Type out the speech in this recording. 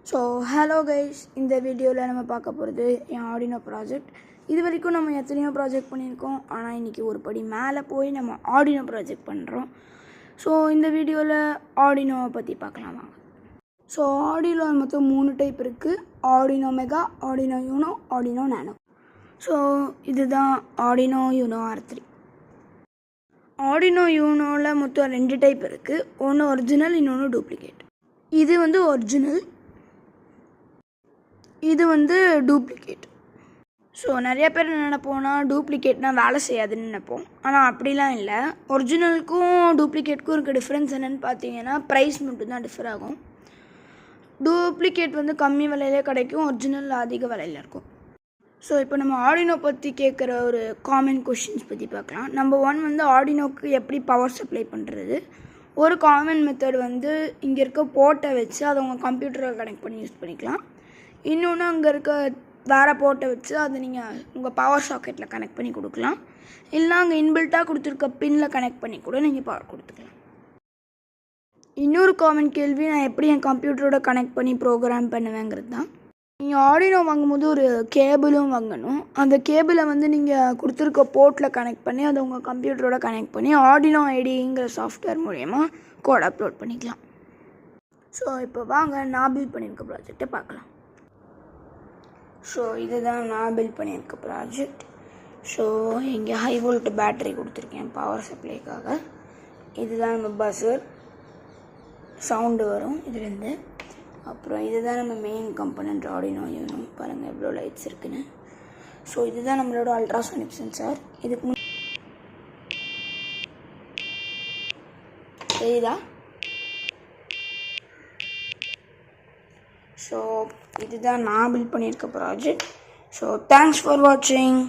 So hello guys, இந்த வீடியோவில் நம்ம பார்க்க போகிறது என் ஆர்டினோ ப்ராஜெக்ட். இது வரைக்கும் நம்ம எத்தனையோ ப்ராஜெக்ட் பண்ணியிருக்கோம், ஆனால் இன்றைக்கி ஒரு படி மேலே போய் நம்ம ஆர்டினோ ப்ராஜெக்ட் பண்ணுறோம். ஸோ இந்த வீடியோவில் ஆர்டினோவை பற்றி பார்க்கலாமா? ஸோ ஆர்டினோ மொத்தம் 3 டைப் இருக்குது: Arduino Mega, Arduino Uno, Arduino Nano. So இதுதான் ஆர்டினோ யூனோ R3. ஆர்டினோ யூனோவில் மொத்தம் 2 டைப் இருக்குது. ஒன்று ஒரிஜினல், இன்னொன்று டூப்ளிகேட். இது ஒரிஜினல், இது டூப்ளிகேட். ஸோ நிறைய பேர் என்ன நினைப்போம்னா, டூப்ளிகேட்னால் வேலை செய்யாதுன்னு நினைப்போம். ஆனால் அப்படிலாம் இல்லை. ஒரிஜினலுக்கும் டூப்ளிகேட்டுக்கும் இருக்க டிஃப்ரென்ஸ் என்னென்னு பார்த்தீங்கன்னா, ப்ரைஸ் மட்டும்தான் டிஃபர் ஆகும். டூப்ளிகேட் கம்மி விலையிலே கிடைக்கும், ஒரிஜினல் அதிக விலையில் இருக்கும். ஸோ இப்போ நம்ம ஆர்டினோ பற்றி கேட்குற ஒரு காமன் கொஷின்ஸ் பற்றி பார்க்கலாம். நம்பர் 1 ஆர்டினோக்கு எப்படி பவர் சப்ளை பண்ணுறது. ஒரு காமன் மெத்தட் இங்கே இருக்க போர்ட்டை வச்சு அதை உங்கள் கம்ப்யூட்டரை கனெக்ட் பண்ணி யூஸ் பண்ணிக்கலாம். இன்னொன்று அங்கே இருக்க வேறு போர்ட்டை வச்சு அதை நீங்கள் உங்கள் பவர் சாக்கெட்டில் கனெக்ட் பண்ணி கொடுக்கலாம். இல்லைனா அங்கே இன்பில்ட்டாக கொடுத்துருக்க பின்னில் கனெக்ட் பண்ணி கூட நீங்கள் பவர் கொடுத்துக்கலாம். இன்னொரு காமன் கேள்வி, நான் எப்படி என் கம்ப்யூட்டரோட கனெக்ட் பண்ணி ப்ரோக்ராம் பண்ணுவேங்கிறது தான். நீங்கள் ஆர்டினோ வாங்கும்போது ஒரு கேபிளும் வாங்கணும். அந்த கேபிளை நீங்கள் கொடுத்துருக்க போர்ட்டில் கனெக்ட் பண்ணி அதை உங்கள் கம்ப்யூட்டரோட கனெக்ட் பண்ணி ஆர்டினோ ஐடிங்கிற சாஃப்ட்வேர் மூலயமா கோட் அப்லோட் பண்ணிக்கலாம். ஸோ இப்போ வாங்க நான் பில்ட் பண்ணியிருக்க ப்ராஜெக்டை பார்க்கலாம். ஸோ இதுதான் நான் பில்ட் பண்ணியிருக்க ப்ராஜெக்ட். ஸோ இங்கே ஹை வோல்ட் பேட்டரி கொடுத்துருக்கேன் பவர் சப்ளைக்காக. இதுதான் நம்ம பஸ்ஸர், சவுண்டு வரும் இதுலேருந்து. அப்புறம் இதுதான் நம்ம மெயின் கம்பனண்ட் ஆர்டினோ யூனோ. பாருங்கள் எவ்வளோ லைட்ஸ் இருக்குன்னு. ஸோ இதுதான் நம்மளோட அல்ட்ராசோனிக் சென்சார். இதுக்கு தெரியுதா? ஸோ இதுதான் நான் பில்ட் பண்ணியிருக்க ப்ராஜெக்ட். ஸோ தேங்க்ஸ் ஃபார் வாட்சிங்.